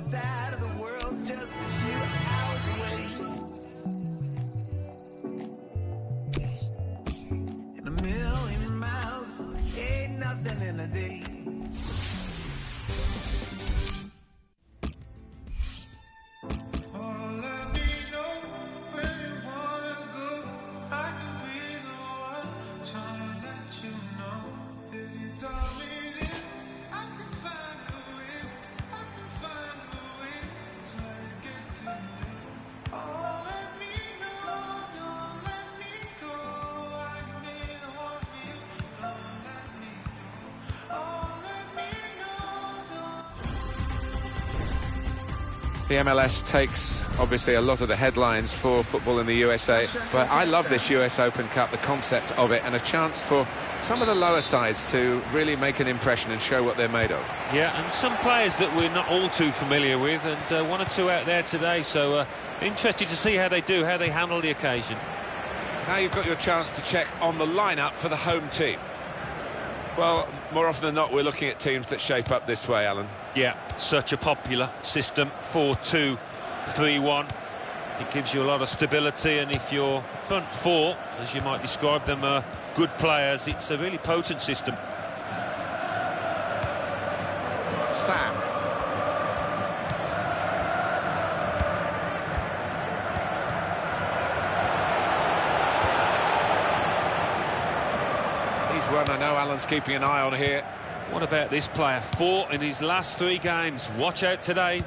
side of the world's just a few hours away. And a million miles ain't nothing in a day. The MLS takes, obviously, a lot of the headlines for football in the USA, but I love this US Open Cup, the concept of it, and a chance for some of the lower sides to really make an impression and show what they're made of. Yeah, and some players that we're not all too familiar with, and one or two out there today, so interested to see how they do, how they handle the occasion. Now you've got your chance to check on the lineup for the home team. Well, more often than not, we're looking at teams that shape up this way, Alan. Yeah, such a popular system, 4-2-3-1. It gives you a lot of stability, and if your front four, as you might describe them, are good players, it's a really potent system. Sam. He's one I know Alan's keeping an eye on here. What about this player? 4 in his last 3 games. Watch out today.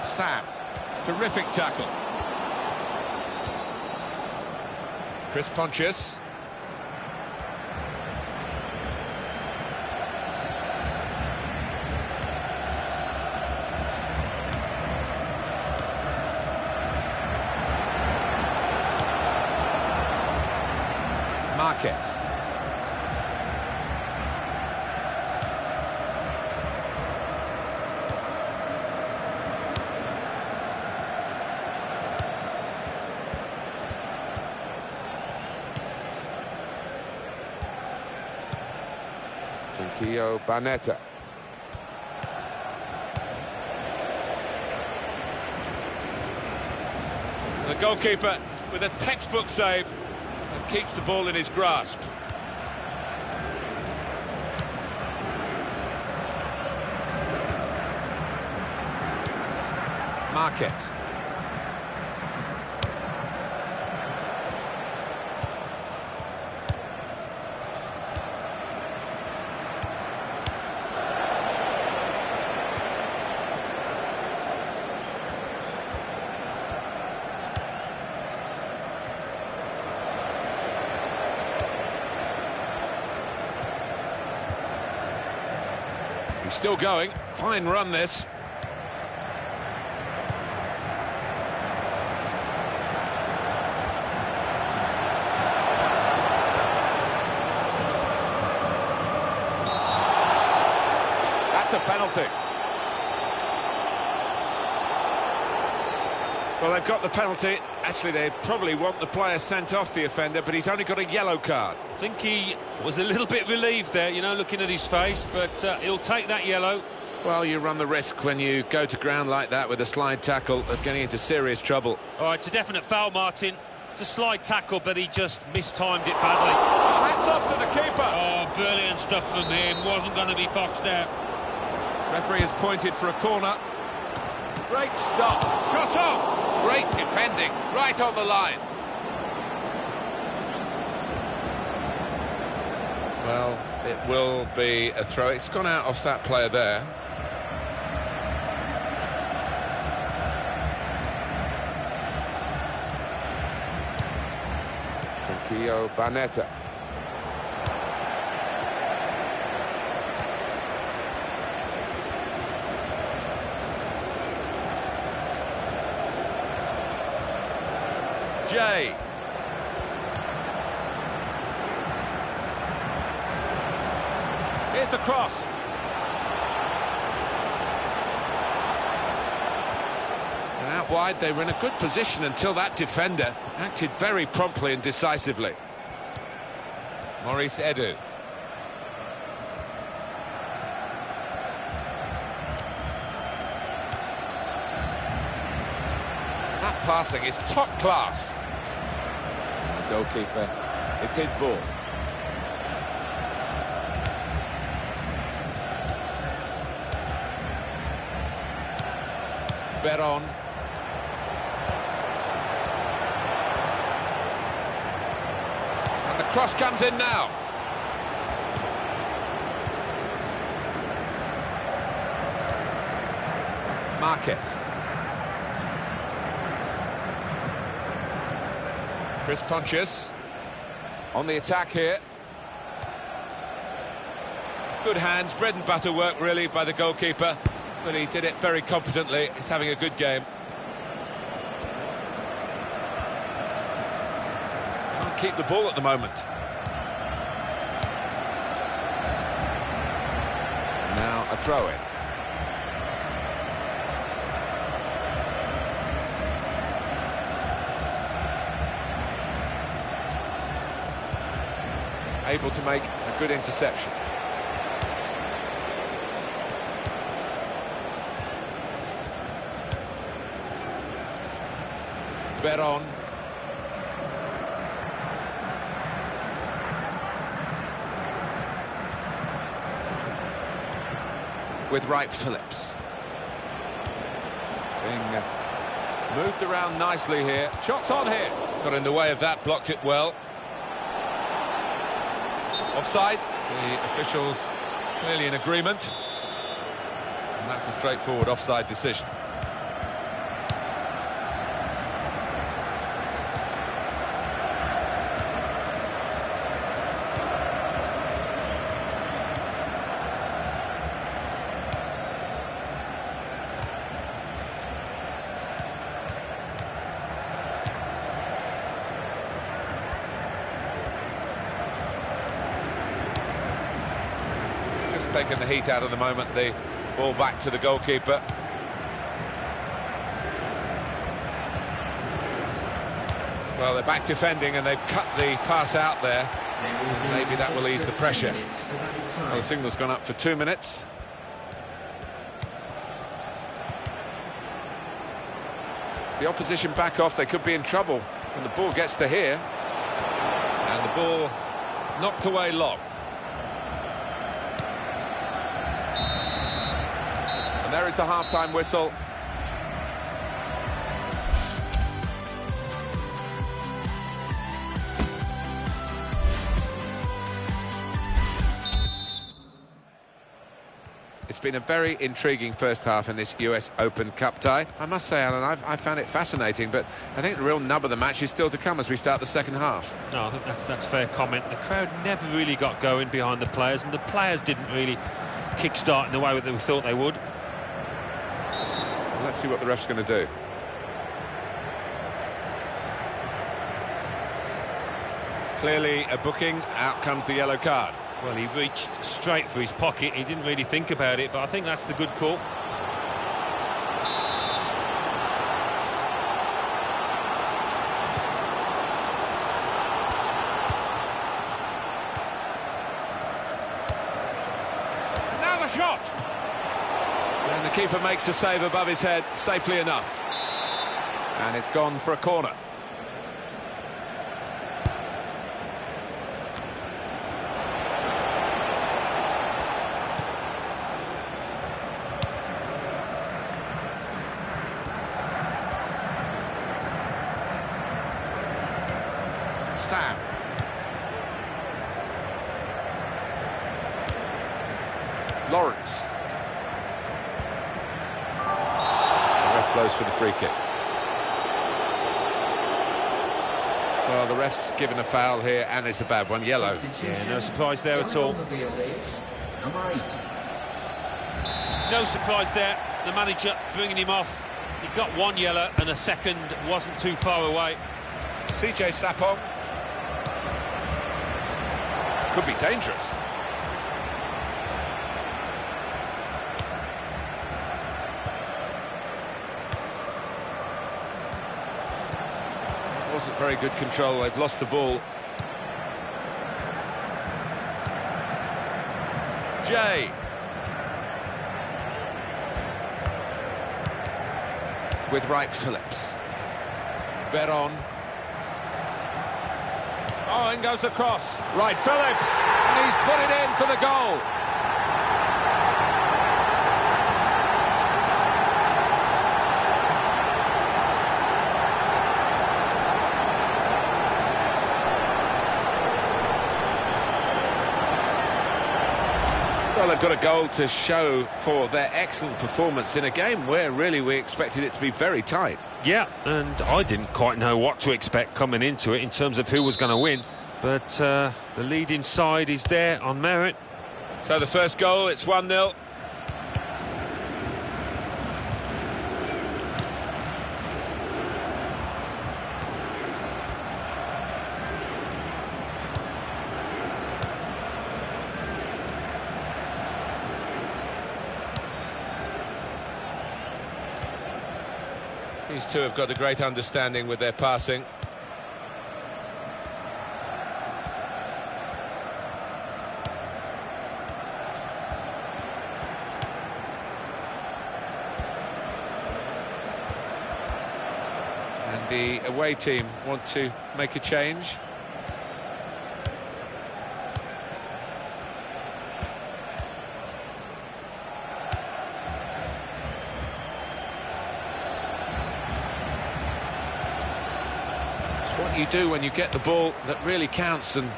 Sam. Terrific tackle. Chris Pontius. Marquez. Trinquillo Barnetta. The goalkeeper with a textbook save and keeps the ball in his grasp. Marquez. He's still going. Fine run, this. That's a penalty. Well, they've got the penalty. Actually, they probably want the player sent off, the offender, but he's only got a yellow card. I think he was a little bit relieved there, you know, looking at his face, but he'll take that yellow. Well, you run the risk when you go to ground like that with a slide tackle of getting into serious trouble. All right, it's a definite foul, Martin. It's a slide tackle, but he just mistimed it badly. Hats off to the keeper. Oh, brilliant stuff from him. Wasn't going to be foxed out. Referee has pointed for a corner. Great stop. Shot on. Great defending. Right on the line. Well, it will be a throw. It's gone out off that player there. Trinquillo Barnetta. Jay. Here's the cross. And out wide, they were in a good position until that defender acted very promptly and decisively. Maurice Edu. That passing is top class. The goalkeeper, it's his ball. Veron. And the cross comes in now. Marquez. Chris Pontius on the attack here. Good hands, bread and butter work really by the goalkeeper, but he did it very competently. He's having a good game. Can't keep the ball at the moment. Now a throw-in. Able to make a good interception. Veron. With Wright Phillips. Being moved around nicely here. Shots on here. Got in the way of that, blocked it well. Offside. The officials clearly in agreement. And that's a straightforward offside decision. Taking the heat out of the moment, the ball back to the goalkeeper. Well, they're back defending and they've cut the pass out there. Maybe that will ease the pressure. Well, the signal's gone up for 2 minutes. The opposition back off, they could be in trouble when the ball gets to here. And the ball knocked away long. And there is the half-time whistle. It's been a very intriguing first half in this US Open Cup tie. I must say, Alan, I found it fascinating, but I think the real nub of the match is still to come as we start the second half. No, I think that's a fair comment. The crowd never really got going behind the players, and the players didn't really kick-start in the way that we thought they would. Let's see what the ref's going to do. Clearly a booking. Out comes the yellow card. Well, he reached straight for his pocket. He didn't really think about it, but I think that's the good call. And now the shot! And the keeper makes a save above his head, safely enough. And it's gone for a corner. Sam. Lawrence. Blows for the free kick. Well, the ref's given a foul here, and it's a bad one, yellow. Yeah, no surprise there at all. No surprise there. The manager bringing him off. He got one yellow, and a second wasn't too far away. CJ Sapong. Could be dangerous. Wasn't very good control. They've lost the ball. Jay. With Wright Phillips. Veron. Oh, in goes the cross. Right, Phillips, and he's put it in for the goal. Well, they've got a goal to show for their excellent performance in a game where really we expected it to be very tight. Yeah, and I didn't quite know what to expect coming into it in terms of who was going to win, but the leading side is there on merit. So the first goal, it's 1-0. These two have got a great understanding with their passing. And the away team want to make a change. What you do when you get the ball that really counts, and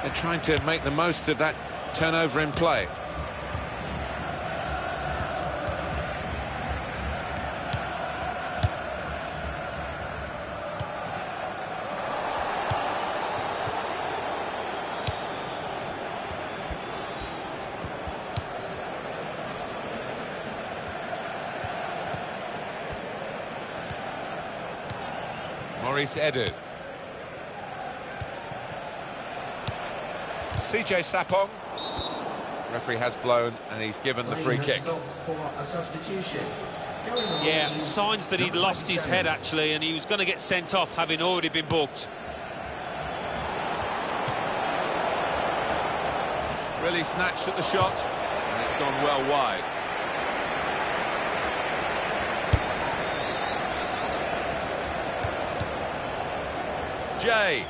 they're trying to make the most of that turnover in play. Maurice Edu. CJ Sapong. Referee has blown and he's given the free kick. Yeah, signs that he'd lost his head actually, and he was going to get sent off having already been booked. Really snatched at the shot and it's gone well wide. Jay.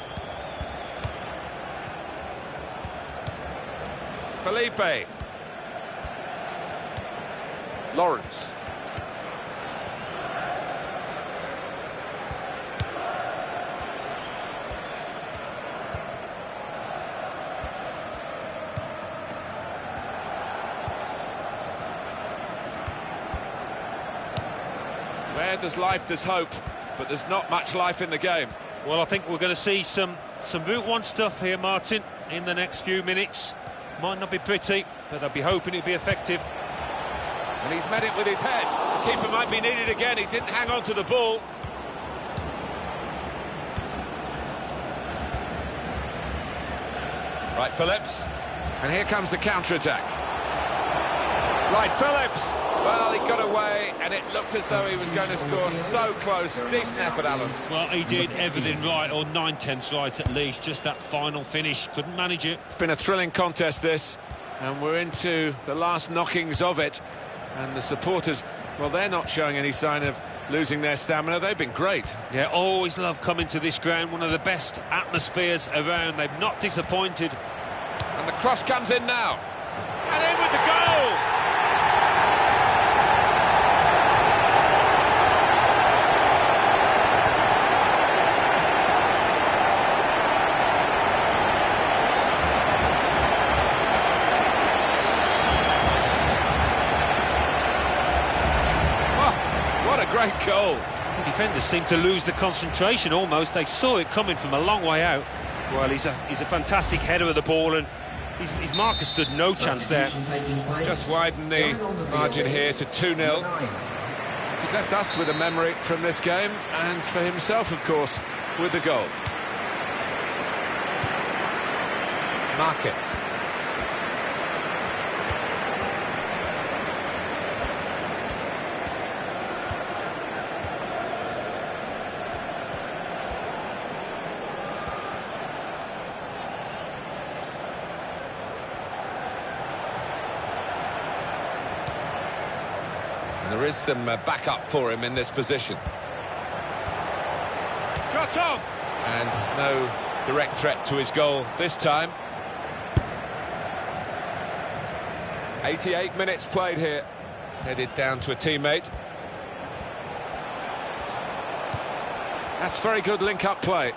Felipe. Lawrence. Where there's life, there's hope, but there's not much life in the game. Well, I think we're going to see some Route 1 stuff here, Martin, in the next few minutes. Might not be pretty, but I'll be hoping it'll be effective. And he's met it with his head. The keeper might be needed again. He didn't hang on to the ball. Right, Phillips. And here comes the counter-attack. Right, Phillips. Well, he got away, and it looked as though he was going to score. So close. Decent effort, Alan. Well, he did everything right, or 9/10 right at least. Just that final finish. Couldn't manage it. It's been a thrilling contest, this. And we're into the last knockings of it. And the supporters, well, they're not showing any sign of losing their stamina. They've been great. Yeah, always love coming to this ground. One of the best atmospheres around. They've not disappointed. And the cross comes in now. And in with the goal! Great goal. The defenders seem to lose the concentration almost. They saw it coming from a long way out. Well, he's a fantastic header of the ball, and his marker stood no chance there. Just widen the margin here to 2-0. He's left us with a memory from this game, and for himself, of course, with the goal. Market. There is some backup for him in this position. Shot on! And no direct threat to his goal this time. 88 minutes played here. Headed down to a teammate. That's very good link-up play.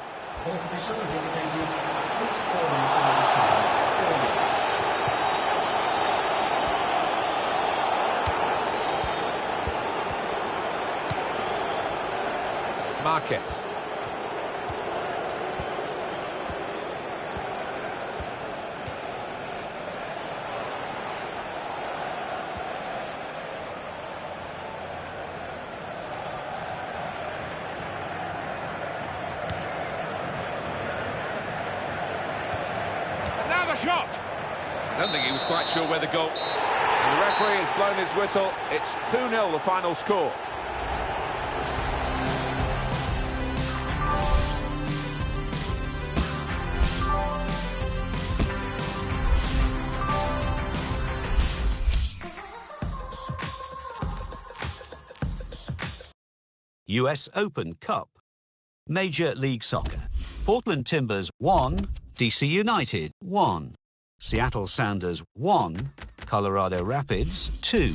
Marquez. Now the shot! I don't think he was quite sure where the goal... And the referee has blown his whistle. It's 2-0 the final score. US Open Cup. Major League Soccer. Portland Timbers 1, DC United 1, Seattle Sounders 1, Colorado Rapids 2.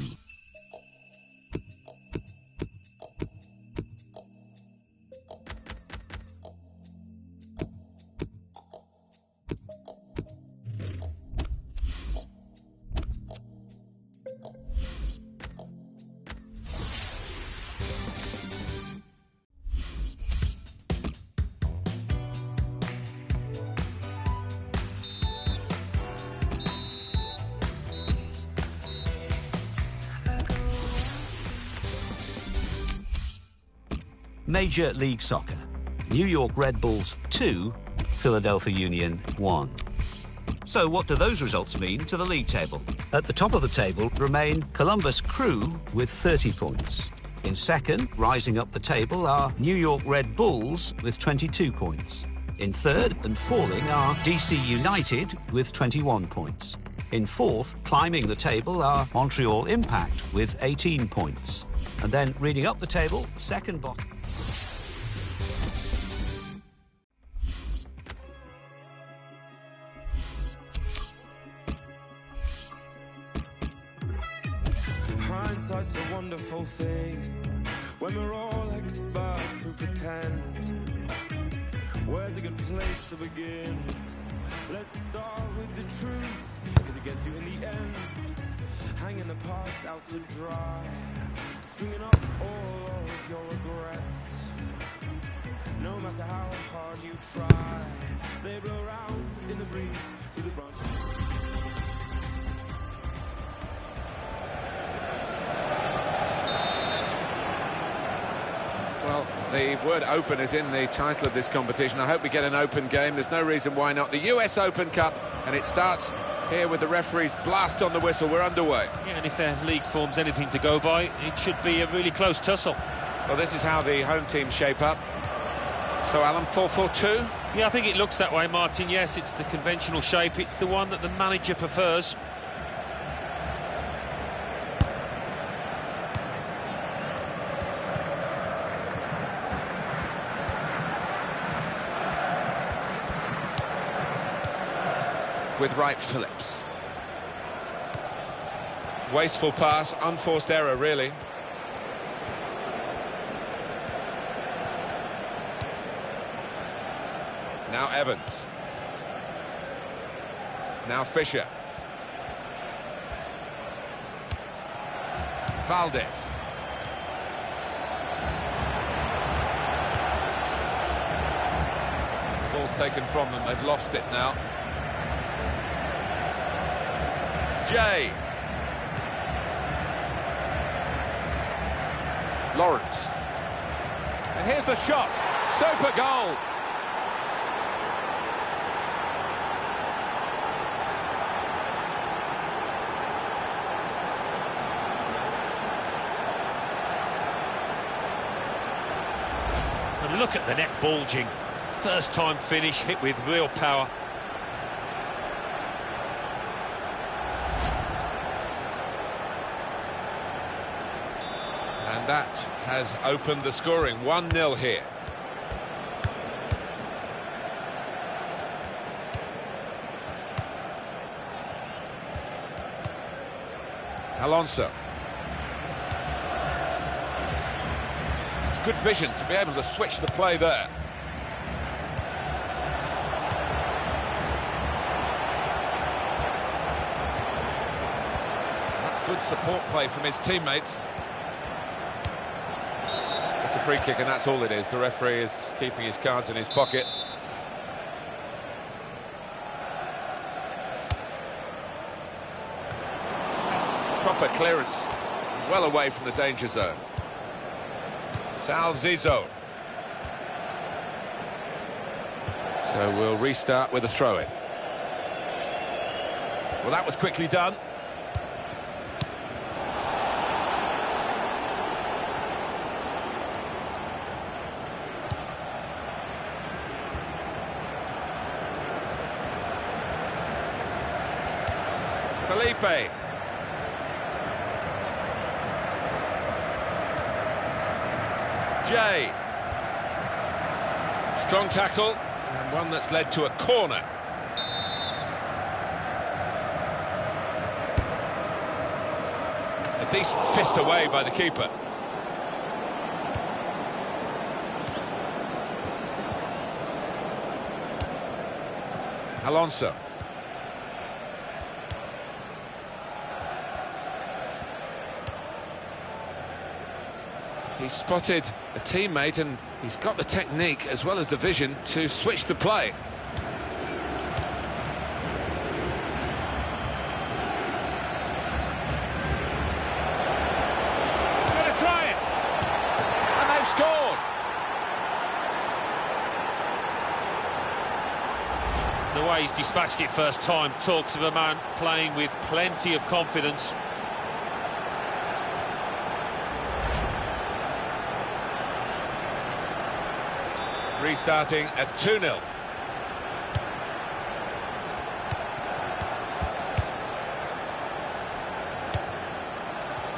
Major League Soccer. New York Red Bulls 2, Philadelphia Union 1. So what do those results mean to the league table? At the top of the table remain Columbus Crew with 30 points. In second, rising up the table, are New York Red Bulls with 22 points. In third and falling are DC United with 21 points. In fourth, climbing the table, are Montreal Impact with 18 points. And then reading up the table, second bottom. Hindsight's a wonderful thing when we're all experts who pretend. Where's a good place to begin? Let's start with the truth, because it gets you in the end. Hanging the past out to dry, stringing up all of your regrets. No matter how hard you try, they blow around in the breeze through the branches. Well, the word open is in the title of this competition. I hope we get an open game. There's no reason why not. The US Open Cup, and it starts here with the referee's blast on the whistle. We're underway. Yeah, and if their league form's anything to go by, it should be a really close tussle. Well, this is how the home teams shape up. So, Alan, 4-4-2? Yeah, I think it looks that way, Martin. Yes, it's the conventional shape. It's the one that the manager prefers. With Wright Phillips. Wasteful pass, unforced error, really. Now Evans. Now Fisher. Valdez. Ball's taken from them, they've lost it now. Jay. Lawrence. And here's the shot. Super goal. And look at the net bulging. First time finish, hit with real power. And that has opened the scoring. 1-0 here. Alonso. It's good vision to be able to switch the play there. That's good support play from his teammates. It's a free kick and that's all it is. The referee is keeping his cards in his pocket. Proper clearance, well away from the danger zone. Zizou. So we'll restart with a throw-in. Well, that was quickly done. Felipe. Jay. Strong tackle, and one that's led to a corner. A decent fist away by the keeper. Alonso. He's spotted a teammate and he's got the technique as well as the vision to switch the play. He's going to try it! And they've scored! The way he's dispatched it first time talks of a man playing with plenty of confidence. Restarting at 2-0.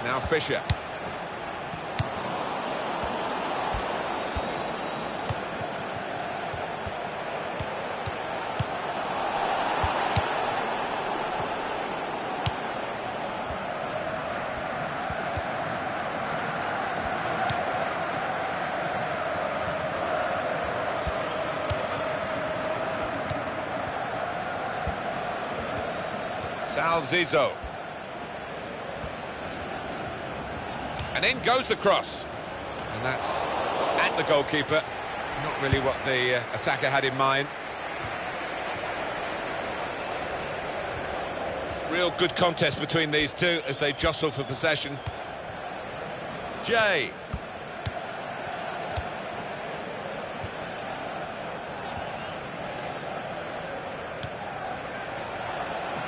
Now Fisher. Zizou. And in goes the cross. And that's at the goalkeeper. Not really what the attacker had in mind. Real good contest between these two as they jostle for possession. Jay.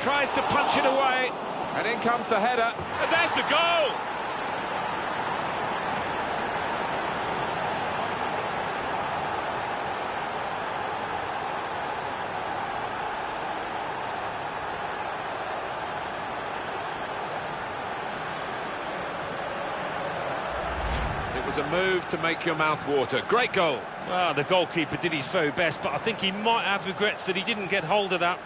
Tries to punch it away, and in comes the header, and there's the goal! It was a move to make your mouth water. Great goal. Well, the goalkeeper did his very best, but I think he might have regrets that he didn't get hold of that.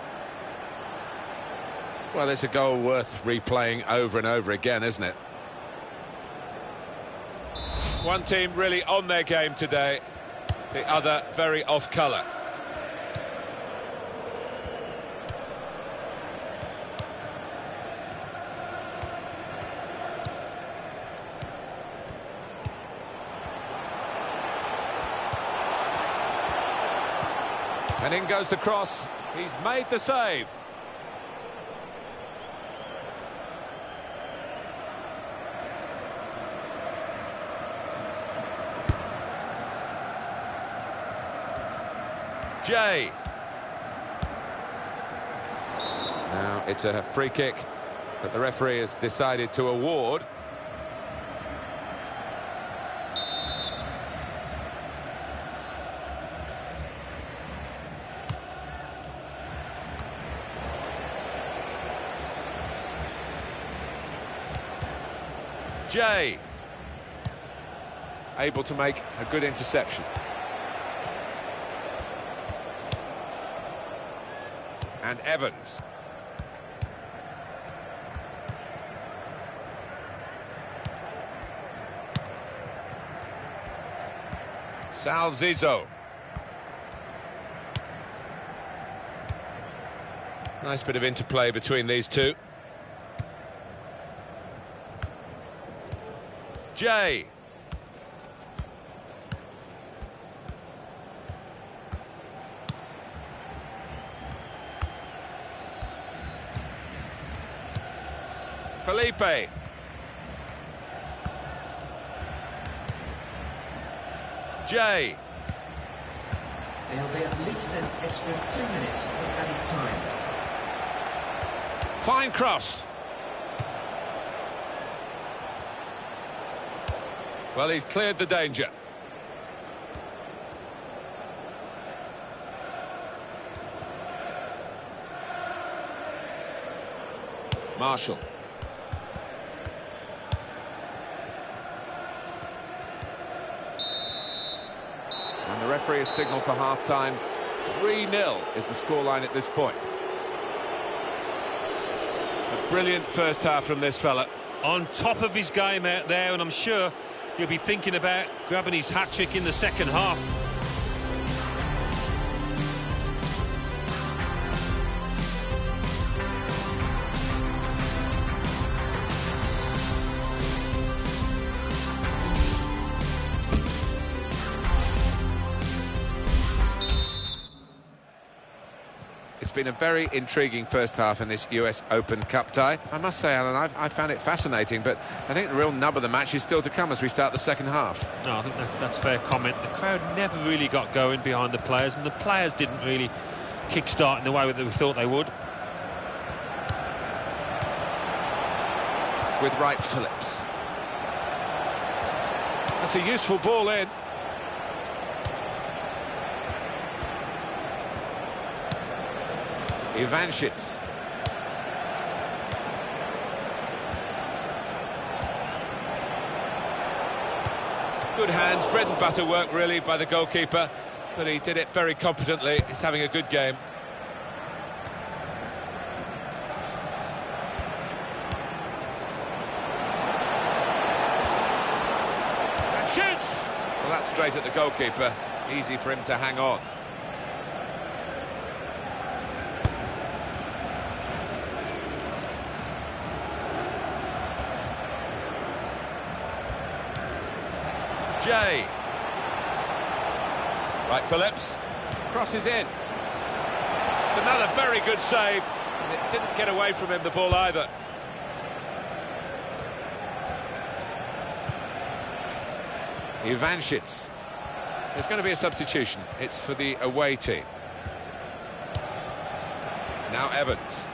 Well, it's a goal worth replaying over and over again, isn't it? One team really on their game today, the other very off colour. And in goes the cross. He's made the save. Jay. Now it's a free kick that the referee has decided to award. Jay. Able to make a good interception. And Evans. Zizou. Nice bit of interplay between these two. Jay. Felipe. Jay. There'll be at least an extra 2 minutes of added time. Fine cross. Well, he's cleared the danger. Marshall. And the referee has signalled for half-time. 3-0 is the scoreline at this point. A brilliant first half from this fella. On top of his game out there, and I'm sure he'll be thinking about grabbing his hat-trick in the second half. It's been a very intriguing first half in this US Open Cup tie. I must say, Alan, I found it fascinating, but I think the real nub of the match is still to come as we start the second half. No, I think that's a fair comment. The crowd never really got going behind the players, and the players didn't really kick-start in the way that we thought they would. With Wright Phillips. That's a useful ball in. Ivanchits. Good hands, bread and butter work really by the goalkeeper, but he did it very competently. He's having a good game. And shoots! Well, that's straight at the goalkeeper. Easy for him to hang on. Jay. Right, Phillips. Crosses in. It's another very good save. And it didn't get away from him, the ball, either. Ivanchits. There's going to be a substitution. It's for the away team. Now Evans.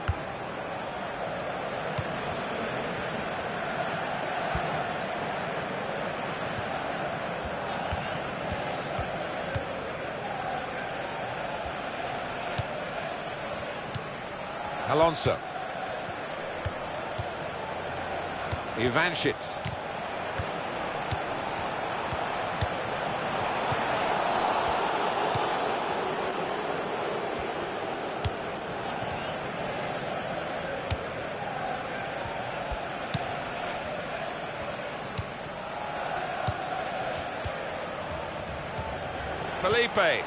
Alonso. Ivanchits. Felipe.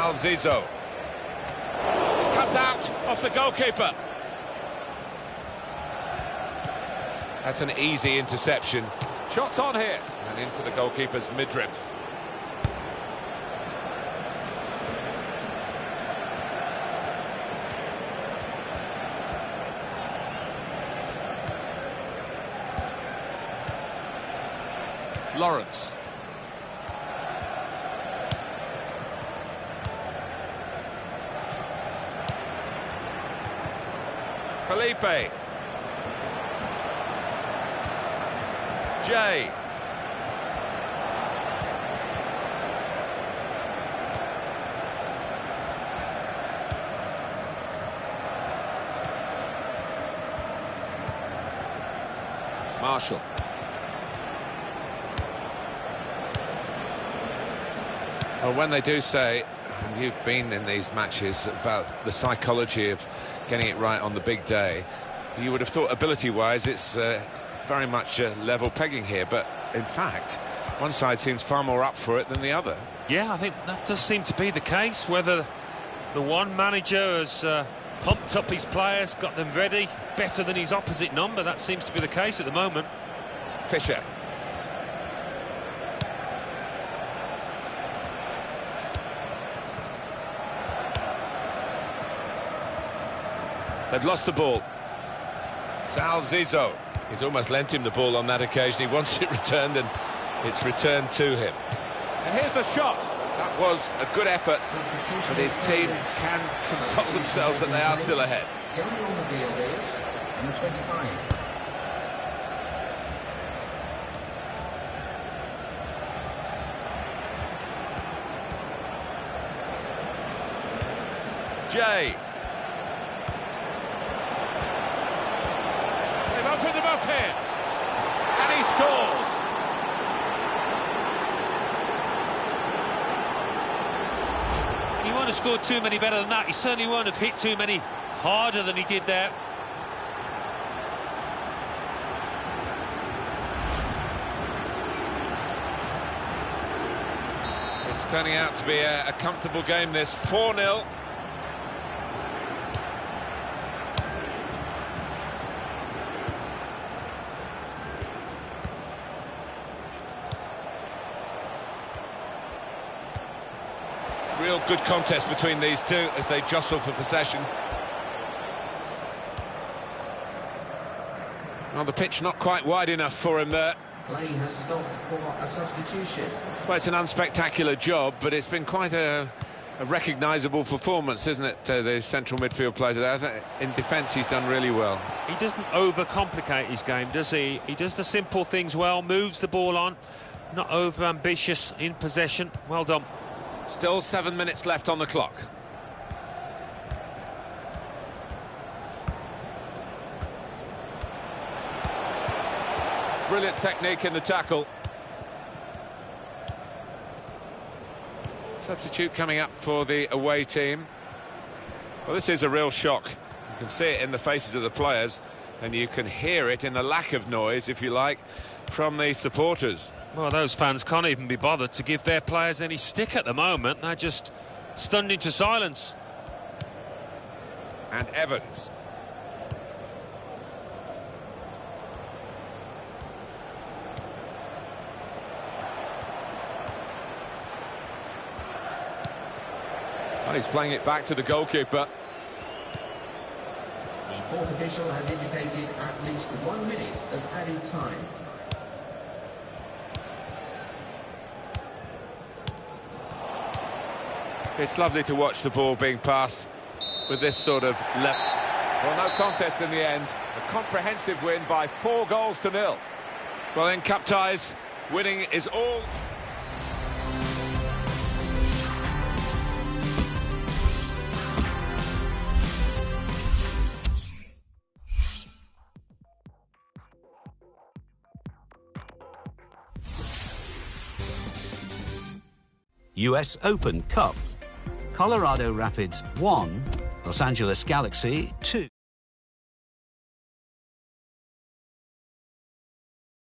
Zizou. Comes out off the goalkeeper. That's an easy interception. Shots on here. And into the goalkeeper's midriff. Lawrence. Felipe. Jay. Marshall. Well, when they do say and you've been in these matches, about the psychology of getting it right on the big day. You would have thought ability-wise it's very much level pegging here, but in fact one side seems far more up for it than the other. Yeah, I think that does seem to be the case. Whether the one manager has pumped up his players, got them ready better than his opposite number, that seems to be the case at the moment. Fisher. They've lost the ball. Sal Zizzo. He's almost lent him the ball on that occasion. He wants it returned, and it's returned to him. And here's the shot. That was a good effort, but his team can console themselves that they are still ahead. The only on the field is number 25. Jay. They've opened them up here. And he scores. He won't have scored too many better than that. He certainly won't have hit too many harder than he did there. It's turning out to be a comfortable game, this 4-0. Real good contest between these two as they jostle for possession. Well, the pitch not quite wide enough for him there. Play has stopped for a substitution. Well, it's an unspectacular job, but it's been quite a recognisable performance, isn't it, the central midfield player today? In defence, he's done really well. He doesn't overcomplicate his game, does he? He does the simple things well, moves the ball on, not over-ambitious in possession. Well done. Still 7 minutes left on the clock. Brilliant technique in the tackle. Substitute coming up for the away team. Well, this is a real shock. You can see it in the faces of the players, and you can hear it in the lack of noise, if you like, from the supporters. Well, those fans can't even be bothered to give their players any stick at the moment. They're just stunned into silence. And Evans. Well, he's playing it back to the goalkeeper. The fourth official has indicated at least 1 minute of added time. It's lovely to watch the ball being passed with this sort of level. Well, no contest in the end. A comprehensive win by 4-0. Well, in cup ties, winning is all. US Open Cup. Colorado Rapids 1, Los Angeles Galaxy 2.